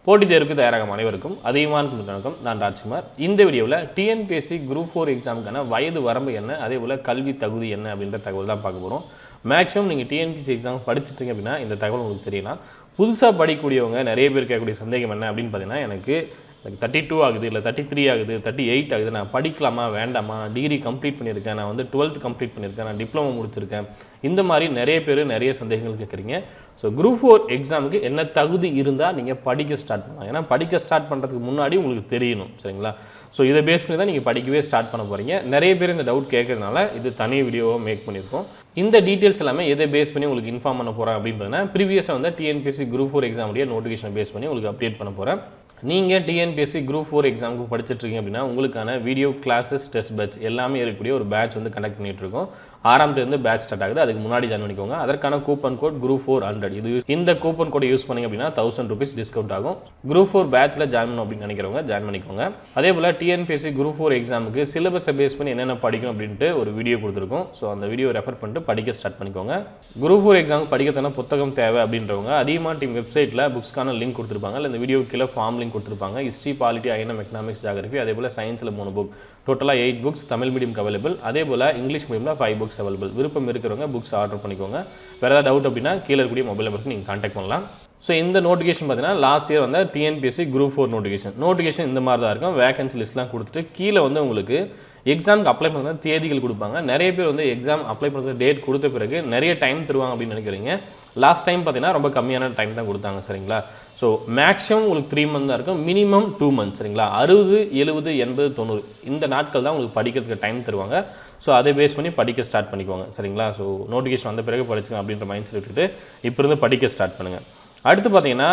போட்டித் தேர்வுக்கு தயாராகும் அனைவருக்கும் அதிகமான வணக்கம். நான் ராஜ்குமார். இந்த வீடியோவில் டிஎன்பிஎஸ்சி குரூப் 4 எக்ஸாமுக்கான வயது வரம்பு என்ன, அதே போல் கல்வி தகுதி என்ன அப்படின்ற தகவல் தான் பார்க்க போகிறோம். மேக்ஸிமம் நீங்கள் டிஎன்பிஎஸ்சி எக்ஸாம் படிச்சுட்டீங்க அப்படின்னா இந்த தகவல் உங்களுக்கு தெரியலாம். புதுசாக படிக்கக்கூடியவங்க நிறைய பேர் கேட்கக்கூடிய சந்தேகம் என்ன அப்படின்னு பார்த்தீங்கன்னா, எனக்கு 32 ஆகுது, இல்லை 33 ஆகுது, 38 ஆகுது, நான் படிக்கலாமா வேண்டாமா, டிகிரி கம்ப்ளீட் பண்ணியிருக்கேன், நான் வந்து 12th கம்ப்ளீட் பண்ணியிருக்கேன், நான் டிப்ளமோ முடிச்சிருக்கேன், இந்த மாதிரி நிறைய பேர் நிறைய சந்தேகங்கள் கேட்குறீங்க. ஸோ குரூப் 4 எக்ஸாமுக்கு என்ன தகுதி இருந்தால் நீங்கள் படிக்க ஸ்டார்ட் பண்ணலாம். ஏன்னா படிக்க ஸ்டார்ட் பண்ணுறதுக்கு முன்னாடி உங்களுக்கு தெரியணும், சரிங்களா? ஸோ இதை பேஸ் பண்ணி தான் நீங்கள் படிக்கவே ஸ்டார்ட் பண்ண போகிறீங்க. நிறைய பேர் இந்த டவுட் கேட்கறதுனால இது தனி வீடியோவாக மேக் பண்ணியிருக்கோம். இந்த டீட்டெயில்ஸ் எல்லாமே எதை பேஸ் பண்ணி உங்களுக்கு இன்ஃபார்ம் பண்ண போகிறேன் அப்படின்னு பார்த்தீங்கன்னா, ப்ரீவியஸாக வந்து டிஎன்பிஎஸ்சி குரூப் 4 எக்ஸாமுடைய நோட்டிஃபிகேஷன் பேஸ் பண்ணி உங்களுக்கு அப்டேட் பண்ண போகிறேன். நீங்கள் டிஎன்பிஎஸ்சி குரூப் 4 எக்ஸாமுக்கு படிச்சுட்ருக்கீங்க அப்படின்னா உங்களுக்கான வீடியோ கிளாஸஸ், டெஸ்ட் பேட்ச் எல்லாமே இருக்கக்கூடிய ஒரு பேட்ச் வந்து கண்டக்ட் பண்ணிட்டு இருக்கோம். 6ஆம் தேதி பேட்ச் ஸ்டார்ட் ஆகுது. அதுக்கு முன்னாடி ஜாயின் பண்ணிக்கோங்க. அதற்கான கூப்பன் கோட் குரூப் 400. இந்த கூப்பன் கோடை யூஸ் பண்ணிங்க அப்படின்னா 1000 rupees டிஸ்கவுண்ட் ஆகும். குரூப் 4 பேட்சில் ஜாயின் பண்ணணும் அப்படின்னு நினைக்கிறவங்க ஜாயின் பண்ணிக்கோங்க. அதே போல் டிஎன்பிஎஸ்சி குரூப் 4 எக்ஸாமுக்கு சிலபஸை பேஸ் பண்ணி என்னென்ன படிக்கணும் அப்படின்ட்டு ஒரு வீடியோ கொடுத்துருக்கோம். ஸோ அந்த வீடியோ ரெஃபர் பண்ணிட்டு படிக்க ஸ்டார்ட் பண்ணிக்கோங்க. குரூப் 4 எக்ஸாமுக்கு படிக்கிறதுனா புத்தகம் தேவை அப்படின்றவங்க அதியமான் டீம் வெப்சைட்டில் புக்ஸ்க்கான லிங்க் கொடுத்துருப்பாங்க. இல்லை இந்த வீடியோ கீழே ஃபார்ம் லிங்க் கொடுத்துருப்பாங்க. History, polity, INM, economics, geography, அதே போல் சயின்ஸில் 3 புக், டோட்டலாக 8 புக்ஸ் தமிழ் மீடியம் அவைலபிள். அதே போல் இங்கிலீஷ் மீடியமில் 5 புக்ஸ் அவைலபிள். விருப்பம் இருக்கிறவங்க புக்ஸ் ஆர்டர் பண்ணிக்கோங்க. வேறு ஏதாவது டவுட் அப்படின்னா கீழே இருக்கக்கூடிய மொபைல் நம்பருக்கு நீங்கள் கான்டாக்ட் பண்ணலாம். ஸோ இந்த நோட்டிஃபிகேஷன் பார்த்தீங்கன்னா லாஸ்ட் இயர் வந்து டிஎன்பிஎஸ்சி குரூப் 4 நோட்டிஃபிகேஷன் இந்த மாதிரி தான் இருக்கும். வேகன்சி லிஸ்ட்லாம் கொடுத்துட்டு கீழே வந்து உங்களுக்கு எக்ஸாமுக்கு அப்ளை பண்ணுற தேதிகள் கொடுப்பாங்க. நிறைய பேர் வந்து எக்ஸாம் அப்ளை பண்ணுற டேட் கொடுத்த பிறகு நிறைய டைம் தருவாங்க அப்படின்னு நினைக்கிறீங்க. லாஸ்ட் டைம் பார்த்தீங்கன்னா ரொம்ப கம்மியான டைம் தான் கொடுத்தாங்க, சரிங்களா? ஸோ மேக்ஸிமம் உங்களுக்கு 3 months தான் இருக்கும், மினிமம் 2 months, சரிங்களா? 60, 70, 80, 90 இந்த நாட்கள் தான் உங்களுக்கு படிக்கிறதுக்கு டைம் தருவாங்க. ஸோ அதை பேஸ் பண்ணி படிக்க ஸ்டார்ட் பண்ணிக்கோங்க, சரிங்களா? ஸோ நோட்டிஃபிகேஷன் வந்த பிறகு படிச்சுங்க அப்படின்ற மைண்ட் செட் விட்டுட்டு இப்போ இருந்து படிக்க ஸ்டார்ட் பண்ணுங்கள். அடுத்து பார்த்தீங்கன்னா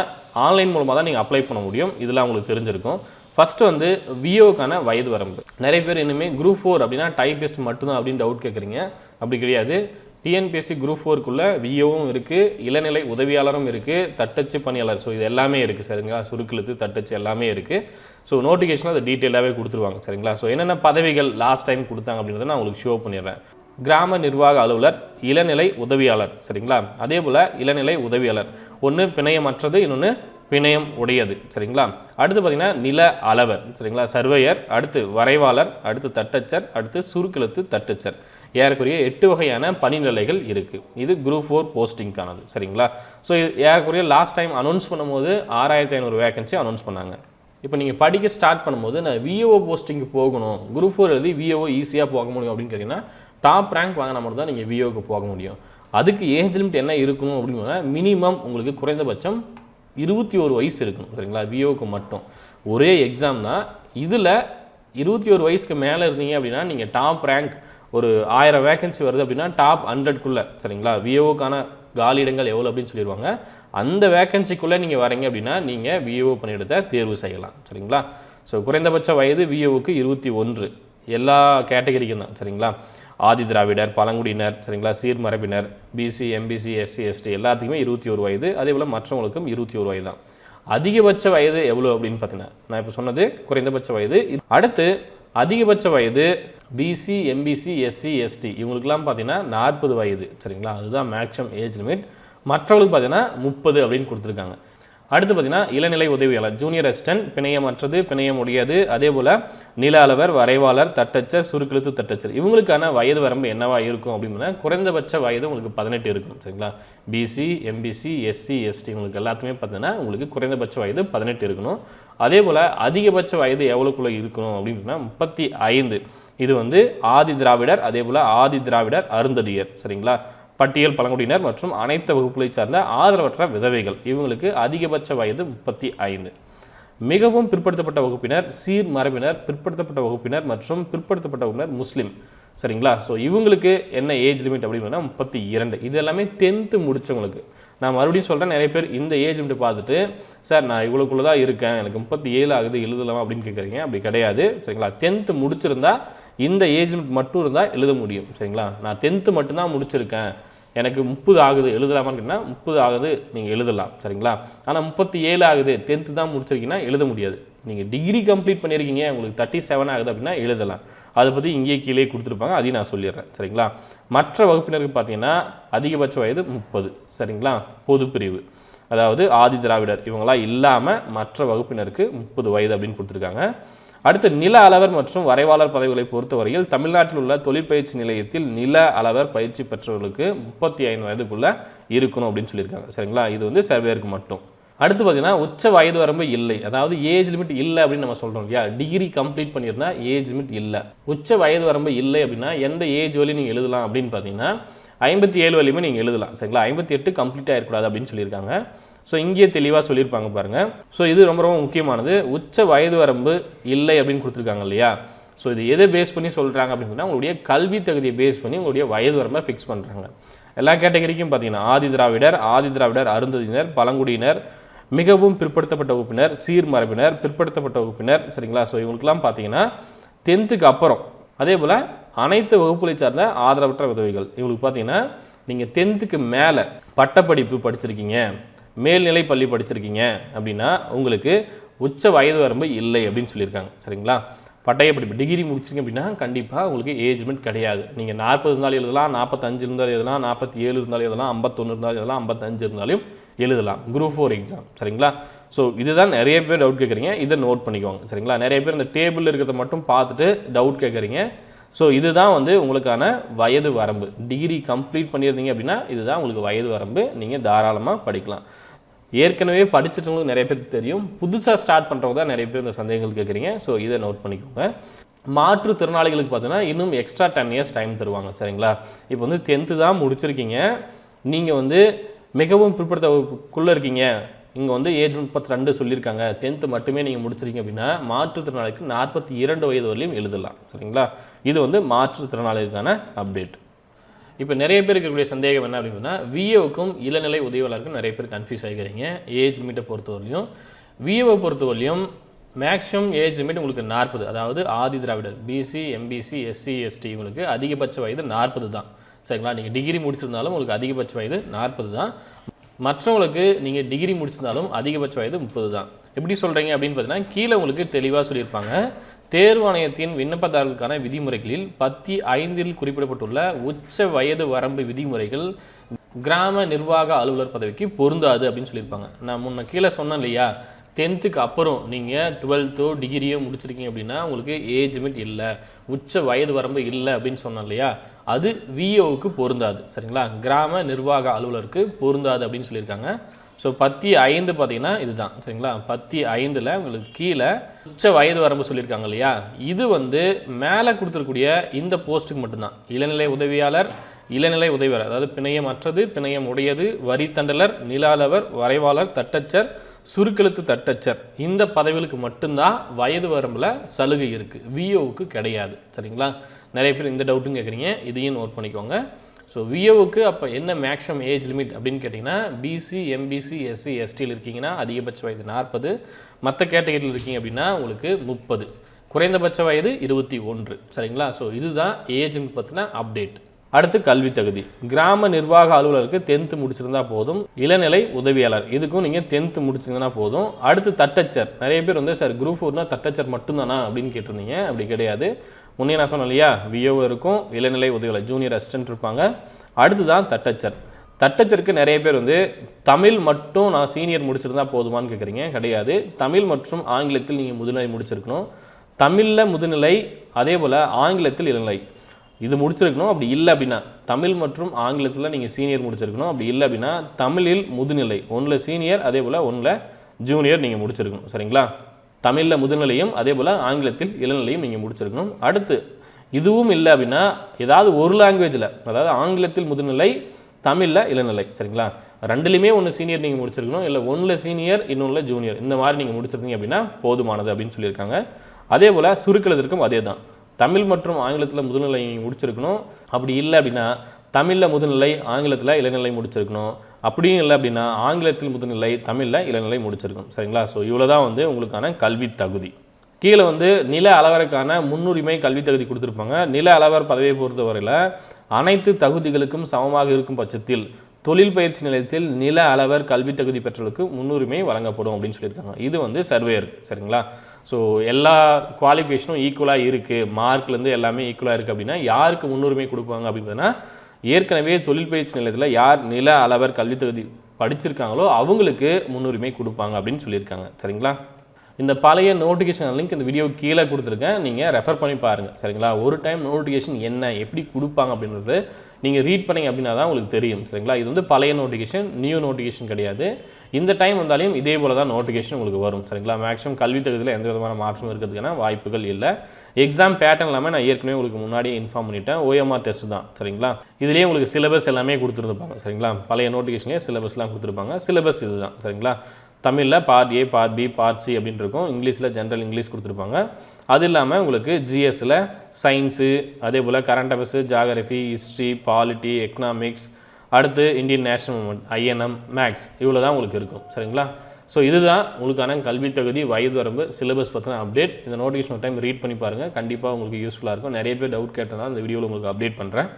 ஆன்லைன் மூலமாக தான் நீங்கள் அப்ளை பண்ண முடியும். இதெல்லாம் உங்களுக்கு தெரிஞ்சிருக்கும். ஃபஸ்ட்டு வந்து விஓக்கான வயது வரம்பு. நிறைய பேர் இன்னுமே குரூப் 4 அப்படின்னா டைபிஸ்ட் மட்டும்தான் அப்படின்னு டவுட் கேட்குறீங்க. அப்படி கிடையாது. டிஎன்பிஎஸ்சி குரூப் 4க்குள்ளே விஓவும் இருக்குது, இளநிலை உதவியாளரும் இருக்குது, தட்டச்சு பணியாளர், ஸோ இது எல்லாமே இருக்குது, சரிங்களா? சுருக்கெழுத்து, தட்டச்சு எல்லாமே இருக்குது. ஸோ நோட்டிஃபிகேஷன் அதை டீட்டெயிலாகவே கொடுத்துருவாங்க, சரிங்களா? ஸோ என்னென்ன பதவிகள் லாஸ்ட் டைம் கொடுத்தாங்க அப்படின்றத நான் உங்களுக்கு ஷோ பண்ணிடுறேன். கிராம நிர்வாக அலுவலர், இளநிலை உதவியாளர், சரிங்களா? அதே போல் இளநிலை உதவியாளர் ஒன்று பிணையமற்றது, இன்னொன்று பிணையம் உடையது, சரிங்களா? அடுத்து பார்த்தீங்கன்னா நில அளவர், சரிங்களா? சர்வேயர், அடுத்து வரைவாளர், அடுத்து தட்டச்சர், அடுத்து சுருக்கெழுத்து தட்டச்சர். ஏறக்குறைய 8 வகையான பணிநிலைகள் இருக்குது. இது குரூப் 4 போஸ்டிங்கானது, சரிங்களா? ஸோ ஏறக்குறைய லாஸ்ட் டைம் அனௌன்ஸ் பண்ணும்போது 6500 வேகன்சி அனௌன்ஸ் பண்ணாங்க. இப்போ நீங்கள் படிக்க ஸ்டார்ட் பண்ணும்போது நான் விஓ போஸ்டிங்கு போகணும், குரூப் 4 எழுதி விஓ ஈஸியாக போக முடியும் அப்படின்னு கேட்டிங்கன்னா டாப் ரேங்க் வாங்கினா மட்டும் தான் நீங்கள் விஓக்கு போக முடியும். அதுக்கு ஏஜ் லிமிட் என்ன இருக்கணும் அப்படின்னா மினிமம் உங்களுக்கு குறைந்தபட்சம் 21 வயசு இருக்கணும், சரிங்களா? விஓக்கு மட்டும் ஒரே எக்ஸாம் தான். இதில் 21 வயசுக்கு மேலே இருந்தீங்க அப்படின்னா நீங்கள் டாப் ரேங்க் ஒரு 1000 வேகன்சி வருது அப்படின்னா டாப் 100க்குள்ளே, சரிங்களா? விஓக்கான காலியிடங்கள் எவ்வளோ அப்படின்னு சொல்லிடுவாங்க. அந்த வேகன்சிக்குள்ளே நீங்கள் வரீங்க அப்படின்னா நீங்கள் விஓ பணியிடத்தை தேர்வு செய்யலாம், சரிங்களா? ஸோ குறைந்தபட்ச வயது விஓவுக்கு 21, எல்லா கேட்டகரிக்கும் தான், சரிங்களா? ஆதி திராவிடர், பழங்குடியினர், சரிங்களா? சீர்மரபினர், பிசி, எம்பிசி, எஸ்சி, எஸ்டி எல்லாத்துக்குமே 21 வயது. அதே போல் மற்றவங்களுக்கும் 21 வயது தான். அதிகபட்ச வயது எவ்வளோ அப்படின்னு பார்த்தீங்கன்னா நான் இப்போ சொன்னது குறைந்தபட்ச வயது. அடுத்து அதிகபட்ச வயது பிசி, எம்பிசி, எஸ்சி, எஸ்டி இவங்களுக்குலாம் பார்த்தீங்கன்னா 40 வயது, சரிங்களா? அதுதான் மேக்ஸிமம் ஏஜ் லிமிட். மற்றவங்களுக்கு பார்த்தீங்கன்னா 30 அப்படின்னு கொடுத்துருக்காங்க. அடுத்து பார்த்தீங்கன்னா இளநிலை உதவியாளர், ஜூனியர் அசிஸ்டன்ட், பிணையமற்றது, பிணையம் உடையது, அதே போல் நில அளவர், வரைவாளர், தட்டச்சர், சுருக்கெழுத்து தட்டச்சர் இவங்களுக்கான வயது வரம்பு என்னவா இருக்கும் அப்படின்னா குறைந்தபட்ச வயது உங்களுக்கு 18 இருக்கும், சரிங்களா? பிசி, எம்பிசி, எஸ்சி, எஸ்டி உங்களுக்கு எல்லாத்துமே பார்த்தீங்கன்னா உங்களுக்கு குறைந்தபட்ச வயது 18 இருக்கணும். அதே போல் அதிகபட்ச வயது எவ்வளோக்குள்ளே இருக்கணும் அப்படின்னா 35. இது வந்து ஆதி திராவிடர், அதே போல் ஆதி திராவிடர் அருந்ததியர், சரிங்களா? பட்டியல் பழங்குடியினர் மற்றும் அனைத்து வகுப்புகளை சார்ந்த ஆதரவற்ற விதவைகள் இவங்களுக்கு அதிகபட்ச வயது 35. மிகவும் பிற்படுத்தப்பட்ட வகுப்பினர், சீர் மரபினர், பிற்படுத்தப்பட்ட வகுப்பினர் மற்றும் பிற்படுத்தப்பட்ட வகுப்பினர் முஸ்லீம், சரிங்களா? ஸோ இவங்களுக்கு என்ன ஏஜ் லிமிட் அப்படின்னா 32. இது எல்லாமே 10th முடித்தவங்களுக்கு. நான் மறுபடியும் சொல்கிறேன், நிறைய பேர் இந்த ஏஜ் லிமிட் பார்த்துட்டு சார் நான் இவ்வளோக்குள்ளே தான் இருக்கேன், எனக்கு 37 ஆகுது, எழுதலாமா அப்படின்னு கேட்குறீங்க. அப்படி கிடையாது, சரிங்களா? 10th முடிச்சிருந்தா இந்த ஏஜ் லிமிட் மட்டும் இருந்தால் எழுத முடியும், சரிங்களா? நான் 10th மட்டும்தான் முடிச்சிருக்கேன், எனக்கு 30 ஆகுது எழுதலாமான்னு கேட்டால் 30 ஆகுது நீங்கள் எழுதலாம், சரிங்களா? ஆனால் 37 ஆகுது 10th தான் முடிச்சிருக்கீங்கன்னா எழுத முடியாது. நீங்கள் டிகிரி கம்ப்ளீட் பண்ணியிருக்கீங்க, உங்களுக்கு 37 ஆகுது அப்படின்னா எழுதலாம். அதை பற்றி இங்கேயே கீழே கொடுத்துருப்பாங்க, அதையும் நான் சொல்லிடுறேன், சரிங்களா? மற்ற வகுப்பினருக்கு பார்த்தீங்கன்னா அதிகபட்ச வயது 30, சரிங்களா? பொது பிரிவு. அதாவது ஆதி திராவிடர் இவங்களாம் இல்லாமல் மற்ற வகுப்பினருக்கு 30 வயது அப்படின்னு கொடுத்துருக்காங்க. அடுத்து நில அளவர் மற்றும் வரைவாளர் பதவிகளை பொறுத்தவரையில் தமிழ்நாட்டில் உள்ள தொழிற்பயிற்சி நிலையத்தில் நில அளவர் பயிற்சி பெற்றவர்களுக்கு 35 வயதுக்குள்ள இருக்கணும் அப்படின்னு சொல்லியிருக்காங்க. சரிங்களா, இது வந்து சர்வேருக்கு மட்டும். அடுத்து பார்த்தீங்கன்னா உச்ச வயது வரம்பு இல்லை, அதாவது ஏஜ் லிமிட் இல்லை அப்படின்னு நம்ம சொல்கிறோம் இல்லையா. டிகிரி கம்ப்ளீட் பண்ணியிருந்தா ஏஜ் லிமிட் இல்லை. உச்ச வயது வரம்பு இல்லை அப்படின்னா எந்த ஏஜ் வரையும் நீங்கள் எழுதலாம் அப்படின்னு பார்த்தீங்கன்னா 57 வரையுமே நீங்கள் எழுதலாம். சரிங்களா, 58 கம்ப்ளீட் ஆகிடக்கூடாது அப்படின்னு சொல்லியிருக்காங்க. ஸோ இங்கேயே தெளிவாக சொல்லியிருப்பாங்க பாருங்கள். ஸோ இது ரொம்ப ரொம்ப முக்கியமானது. உச்ச வயது வரம்பு இல்லை அப்படின்னு கொடுத்துருக்காங்க இல்லையா. ஸோ இது எதை பேஸ் பண்ணி சொல்கிறாங்க அப்படின்னா உங்களுடைய கல்வி தகுதியை பேஸ் பண்ணி உங்களுடைய வயது வரம்பை ஃபிக்ஸ் பண்ணுறாங்க. எல்லா கேட்டகரிக்கும் பார்த்தீங்கன்னா ஆதி திராவிடர், அருந்ததியினர், பழங்குடியினர், மிகவும் பிற்படுத்தப்பட்ட வகுப்பினர், சீர்மரபினர், பிற்படுத்தப்பட்ட வகுப்பினர். சரிங்களா, ஸோ இவங்களுக்குலாம் பார்த்தீங்கன்னா 10th அப்புறம் அதே போல் அனைத்து வகுப்புகளை சார்ந்த ஆதரவற்ற உதவிகள் இவங்களுக்கு பார்த்தீங்கன்னா நீங்கள் 10th மேலே பட்டப்படிப்பு படிச்சிருக்கீங்க, மேல்நிலை பள்ளி படிச்சிருக்கீங்க அப்படின்னா உங்களுக்கு உச்ச வயது வரம்பு இல்லை அப்படின்னு சொல்லியிருக்காங்க. சரிங்களா, பட்டய படிப்பு டிகிரி முடிச்சிங்க அப்படின்னா கண்டிப்பாக உங்களுக்கு ஏஜ் லிமிட் கிடையாது. நீங்கள் 40 இருந்தாலும் எழுதலாம், 45 இருந்தாலும் எழுதலாம், 47 இருந்தாலும் எழுதலாம், 51 இருந்தாலும் எழுதலாம், 55 இருந்தாலும் எழுதலாம். Group 4 exam. சரிங்களா, ஸோ இதுதான் நிறைய பேர் டவுட் கேட்குறீங்க, இதை நோட் பண்ணிக்கோங்க. சரிங்களா, நிறைய பேர் இந்த டேபிளில் இருக்கிறத மட்டும் பார்த்துட்டு டவுட் கேட்குறீங்க. ஸோ இதுதான் வந்து உங்களுக்கான வயது வரம்பு. டிகிரி கம்ப்ளீட் பண்ணியிருந்தீங்க அப்படின்னா இதுதான் உங்களுக்கு வயது வரம்பு. நீங்கள் தாராளமாக படிக்கலாம். ஏற்கனவே படிச்சிட்டவங்களுக்கு நிறைய பேருக்கு தெரியும், புதுசாக ஸ்டார்ட் பண்ணுறவங்க தான் நிறைய பேர் இந்த சந்தேகங்கள் கேட்குறீங்க. ஸோ இதை நோட் பண்ணிக்கோங்க. மாற்றுத்திறனாளிகளுக்கு பார்த்தீங்கன்னா இன்னும் எக்ஸ்ட்ரா 10 இயர்ஸ் டைம் தருவாங்க. சரிங்களா, இப்போ வந்து 10th தான் முடிச்சிருக்கீங்க, நீங்கள் வந்து மிகவும் பிற்படுத்தக்குள்ளே இருக்கீங்க, இங்கே வந்து ஏஜ் 32 சொல்லியிருக்காங்க, 10th மட்டுமே நீங்கள் முடிச்சிருக்கீங்க அப்படின்னா மாற்றுத்திறனாளிக்கு 42 வயது வரலையும் எழுதலாம். சரிங்களா, இது வந்து மாற்றுத்திறனாளிகளுக்கான அப்டேட். இப்போ நிறைய பேர் இருக்கக்கூடிய சந்தேகம் என்ன அப்படின்னா விஏவுக்கும் இளநிலை உதவியாளருக்கும் நிறைய பேர் கன்ஃபியூஸ் ஆகிக்கிறீங்க. ஏஜ் லிமிட்டை பொறுத்தவரையும் விஏவை பொறுத்தவரையும் மேக்ஸிமம் ஏஜ் லிமிட் உங்களுக்கு 40, அதாவது Adi Dravidar, PC, MBC, SC, ST இவங்களுக்கு அதிகபட்ச வயது 40 தான். சரிங்களா, நீங்கள் டிகிரி முடிச்சிருந்தாலும் உங்களுக்கு அதிகபட்ச வயது 40 தான். மற்றவங்களுக்கு நீங்கள் டிகிரி முடிச்சிருந்தாலும் அதிகபட்ச வயது 30 தான். எப்படி சொல்கிறீங்க அப்படின்னு பார்த்தீங்கன்னா கீழே உங்களுக்கு தெளிவாக சொல்லியிருப்பாங்க. தேர்வாணையத்தின் விண்ணப்பதாரர்களுக்கான விதிமுறைகளில் 15 குறிப்பிடப்பட்டுள்ள உச்ச வயது வரம்பு விதிமுறைகள் கிராம நிர்வாக அலுவலர் பதவிக்கு பொருந்தாது அப்படின்னு சொல்லியிருப்பாங்க. நான் முன்ன கீழே சொன்னேன் இல்லையா, 10th அப்புறம் நீங்கள் 12th டிகிரியோ முடிச்சிருக்கீங்க அப்படின்னா உங்களுக்கு ஏஜ் லிமிட் இல்லை, உச்ச வயது வரம்பு இல்லை அப்படின்னு சொன்னேன் இல்லையா, அது விஓவுக்கு பொருந்தாது. சரிங்களா, கிராம நிர்வாக அலுவலருக்கு பொருந்தாது அப்படின்னு சொல்லியிருக்காங்க. ஸோ 15 பார்த்தீங்கன்னா இதுதான். சரிங்களா, 15ல் உங்களுக்கு கீழே உச்ச வயது வரம்பு சொல்லியிருக்காங்க இல்லையா, இது வந்து மேலே கொடுத்துருக்கூடிய இந்த போஸ்ட்டுக்கு மட்டும்தான். இளநிலை உதவியாளர், இளநிலை உதவியாளர் அதாவது பிணையமற்றது, பிணையம் உடையது, வரி தண்டலர், நில அளவர், வரைவாளர், தட்டச்சர், சுருக்கெழுத்து தட்டச்சர் இந்த பதவிகளுக்கு மட்டும்தான் வயது வரம்பில் சலுகை இருக்குது, விஓவுக்கு கிடையாது. சரிங்களா, நிறைய பேர் இந்த டவுட்டும் கேட்குறீங்க, இதையும் நோட் பண்ணிக்கோங்க. ஸோ விஓவுக்கு அப்போ என்ன மேக்ஸிமம் ஏஜ் லிமிட் அப்படின்னு கேட்டிங்கன்னா பிசி, எம்பிசி, எஸ்சி, எஸ்டியில் இருக்கீங்கன்னா அதிகபட்ச வயது 40, மற்ற கேட்டகரியில் இருக்கீங்க அப்படின்னா உங்களுக்கு 30, குறைந்தபட்ச வயது 21. சரிங்களா, ஸோ இதுதான் ஏஜ் பற்றின அப்டேட். அடுத்து கல்வி தகுதி. கிராம நிர்வாக அலுவலருக்கு 10th முடிச்சிருந்தா போதும். இளநிலை உதவியாளர் இதுக்கும் நீங்கள் 10th முடிச்சிருந்தா போதும். அடுத்து தட்டச்சர். நிறைய பேர் வந்து சார் குரூப் 4னா தட்டச்சர் மட்டும்தானா அப்படின்னு கேட்டிருந்தீங்க. அப்படி கிடையாது. முன்னே நான் சொன்னேன் இல்லையா, விஓ இருக்கும், இளநிலை உதவியாளர் ஜூனியர் அசிஸ்டன்ட் இருப்பாங்க, அடுத்து தான் தட்டச்சர். தட்டச்சருக்கு நிறைய பேர் வந்து தமிழ் மட்டும் நான் சீனியர் முடிச்சிருந்தா போதுமான்னு கேட்குறீங்க. கிடையாது, தமிழ் மற்றும் ஆங்கிலத்தில் நீங்கள் முதுநிலை முடிச்சிருக்கணும். தமிழில் முதுநிலை, அதே போல் ஆங்கிலத்தில் இளநிலை இது முடிச்சிருக்கணும். அப்படி இல்லை அப்படின்னா தமிழ் மற்றும் ஆங்கிலத்தில் நீங்கள் சீனியர் முடிச்சிருக்கணும். அப்படி இல்லை அப்படின்னா தமிழில் முதுநிலை, 1ல் சீனியர், அதே போல் 1ல் ஜூனியர் நீங்கள் முடிச்சிருக்கணும். சரிங்களா, தமிழில் முதுநிலையும் அதே போல் ஆங்கிலத்தில் இளநிலையும் நீங்கள் முடிச்சிருக்கணும். அடுத்து இதுவும் இல்லை அப்படின்னா ஏதாவது ஒரு லாங்குவேஜில், அதாவது ஆங்கிலத்தில் முதுநிலை, தமிழில் இளநிலை. சரிங்களா, ரெண்டுலேயுமே ஒன்று சீனியர் நீங்கள் முடிச்சிருக்கணும், இல்லை 1ல் சீனியர், இன்னொன்றில் ஜூனியர், இந்த மாதிரி நீங்கள் முடிச்சிருக்கீங்க அப்படின்னா போதுமானது அப்படின்னு சொல்லியிருக்காங்க. அதே போல் சுருக்கெழுத்திற்கும் அதே தான். தமிழ் மற்றும் ஆங்கிலத்தில் முதுநிலை முடிச்சிருக்கணும். அப்படி இல்லை அப்படின்னா தமிழில் முதுநிலை, ஆங்கிலத்தில் இளநிலை முடிச்சிருக்கணும். அப்படியும் இல்லை அப்படின்னா ஆங்கிலத்தில் முதுநிலை, தமிழில் இளநிலை முடிச்சிருக்கணும். சரிங்களா, ஸோ இவ்வளோ தான் வந்து உங்களுக்கான கல்வி தகுதி. கீழே வந்து நில அளவருக்கான முன்னுரிமை கல்வி தகுதி கொடுத்துருப்பாங்க. நில அளவர் பதவியை பொறுத்தவரையில் அனைத்து தகுதிகளுக்கும் சமமாக இருக்கும் பட்சத்தில் தொழில் பயிற்சி நிலையத்தில் நில அளவர் கல்வி தகுதி பெற்றவர்களுக்கு முன்னுரிமை வழங்கப்படும் அப்படின்னு சொல்லியிருக்காங்க. இது வந்து சர்வேயர். சரிங்களா, ஸோ எல்லா குவாலிஃபிகேஷனும் ஈக்குவலாக இருக்குது, மார்க்லேருந்து எல்லாமே ஈக்குவலாக இருக்குது அப்படின்னா யாருக்கு முன்னுரிமை கொடுப்பாங்க அப்படின்னா ஏற்கனவே தொழில் பயிற்சி நிலையத்தில் யார் நில அளவர் கல்வி தகுதி படிச்சிருக்காங்களோ அவங்களுக்கு முன்னுரிமை கொடுப்பாங்க அப்படின்னு சொல்லியிருக்காங்க. சரிங்களா? இந்த பழைய நோட்டிஃபிகேஷன் லிங்க் இந்த வீடியோ கீழே கொடுத்துருக்கேன், நீங்கள் ரெஃபர் பண்ணி பாருங்கள். சரிங்களா? ஒரு டைம் நோட்டிஃபிகேஷன் என்ன எப்படி கொடுப்பாங்க அப்படின்றது நீங்கள் ரீட் பண்ணிங்க அப்படின்னா தான் உங்களுக்கு தெரியும். சரிங்களா? இது வந்து பழைய நோட்டிஃபிகேஷன், நியூ நோட்டிஃபிகேஷன் கிடையாது. இந்த டைம் வந்தாலும் இதே போல் தான் நோட்டிஃபிகேஷன் உங்களுக்கு வரும். சரிங்களா? மேக்ஸிமம் கல்வி தகுதியில் எந்த விதமான மாற்றமும் இருக்கிறதுக்கான வாய்ப்புகள் இல்லை. எக்ஸாம் பேட்டர்ன் எல்லாமே நான் ஏற்கனவே உங்களுக்கு முன்னாடியே இன்ஃபார்ம் பண்ணிட்டேன். OMR டெஸ்ட் தான். சரிங்களா? இதுலேயே உங்களுக்கு சிலபஸ் எல்லாமே கொடுத்துருப்பாங்க. சரிங்களா? பழைய நோட்டிஃபிகேஷனே சிலபஸ்லாம் கொடுத்துருப்பாங்க. சிலபஸ் இது தான். சரிங்களா? தமிழில் part A, part B, part C அப்படின்னு இருக்கும். இங்கிலீஷில் ஜென்ரல் இங்கிலீஷ் கொடுத்துருப்பாங்க. அது இல்லாமல் உங்களுக்கு GSல சயின்ஸு, அதே போல் current affairs, geography, history, polity, economics, அடுத்து இந்தியன் நேஷனல் மூவ்மெண்ட், INM, மேக்ஸ் இவ்வளோ தான் உங்களுக்கு இருக்கும். சரிங்களா? ஸோ இதுதான் உங்களுக்கான கல்வி தகுதி, வயது வரம்பு, சிலபஸ் பற்றின அப்டேட். இந்த நோட்டிஃபிகேஷன் ஒரு டைம் ரீட் பண்ணி பாருங்கள். கண்டிப்பாக உங்களுக்கு யூஸ்ஃபுல்லாக இருக்கும். நிறைய பேர் டவுட் கேட்டனால இந்த வீடியோவில் உங்களுக்கு அப்டேட் பண்ணுறேன்.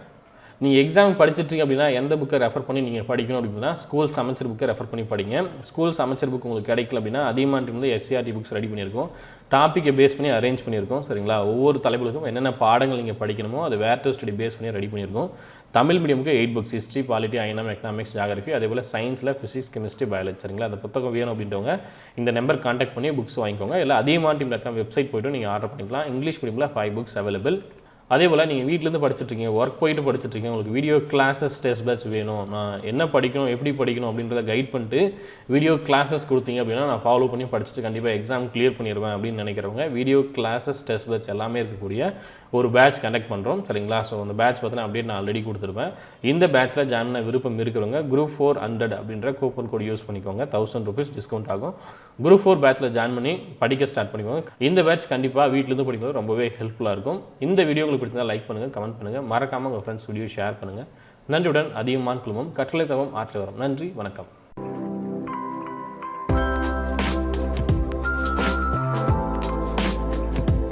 நீங்கள் எக்ஸாம் படிச்சிட்ருக்கீங்க அப்படின்னா எந்த புக்கை ரெஃபர் பண்ணி நீங்கள் படிக்கணும் அப்படின்னா ஸ்கூல் சமச்சர் புக்கை ரெஃபர் பண்ணி படிங்க. ஸ்கூல் சமச்சர் புக் உங்களுக்கு கிடைக்கல அப்படின்னா அதிகமான டீம் வந்து SCERT புக்ஸ் ரெடி பண்ணியிருக்கோம். டாப்பிக்கை பேஸ் பண்ணி அரேஞ்ச் பண்ணியிருக்கோம். சரிங்களா? ஒவ்வொரு தலைப்புகளுக்கும் என்னென்ன பாடங்கள் நீங்கள் படிக்கணுமோ அதை வேர் டு ஸ்டடி பேஸ் பண்ணி ரெடி பண்ணியிருக்கோம். தமிழ் மீடியமுக்கு 8 books, history, polity, INM, economics, geography, அதே போல் சயின்ஸில் ஃபிசிக்ஸ், கெமிஸ்ட்ரி, பயாலஜி. சரிங்களா? அந்த புத்தகம் வேணும் அப்படின்றவங்க இந்த நம்பர் கான்டாக்ட் பண்ணி புக்ஸ் வாங்கிக்கோங்க. இல்லை அதிகமான வெப்சைட் போய்ட்டு நீங்கள் ஆர்டர் பண்ணிக்கலாம். இங்கிலீஷ் மீடியமில் 5 புக்ஸ் அவைலபிள். அதே போல் நீங்கள் வீட்டிலேருந்து படிச்சுட்ருக்கீங்க, ஒர்க் போயிட்டு படிச்சுட்ருக்கீங்க, உங்களுக்கு வீடியோ கிளாஸஸ் டெஸ்ட் பேட்ச் வேணும், நான் என்ன படிக்கணும் எப்படி படிக்கணும் அப்படின்றத கைட் பண்ணிட்டு வீடியோ கிளாஸஸ் கொடுத்தீங்க அப்படின்னா நான் ஃபாலோ பண்ணி படிச்சுட்டு கண்டிப்பாக எக்ஸாம் கிளியர் பண்ணிடுவேன் அப்படின்னு நினைக்கிறவங்க வீடியோ கிளாஸஸ் டெஸ்ட் பேட்ச் எல்லாமே இருக்கக்கூடிய ஒரு பேட்ச் கண்டக்ட் பண்ணுறோம். சரிங்களா? ஸோ அந்த பேட்ச் பார்த்தீங்கன்னா அப்டேட் நான் ஆல்ரெடி கொடுத்துருப்பேன். இந்த பேட்ச்சில் ஜாயின் பண்ண விருப்பம் இருக்கிறவங்க Group 400 அப்படின்ற கூப்பன் கோட் யூஸ் பண்ணிக்கோங்க. 1000 rupees டிஸ்கவுண்ட் ஆகும். Group 4 பேட்ச்சில் ஜாயின் பண்ணி படிக்க ஸ்டார்ட் பண்ணிக்கோங்க. இந்த பேட்ச் கண்டிப்பாக வீட்டிலேருந்து படிக்கிறது ரொம்பவே ஹெல்ப்ஃபுல்லாக இருக்கும். இந்த வீடியோ உங்களுக்கு பிடிச்சிருந்தால் லைக் பண்ணுங்கள், கமெண்ட் பண்ணுங்கள், மறக்காமல் உங்கள் ஃப்ரெண்ட்ஸ் வீடியோ ஷேர் பண்ணுங்கள். நன்றியுடன் அதிகமான குழுமம் கற்றலை தவம் ஆற்றலை வரும். நன்றி, வணக்கம்.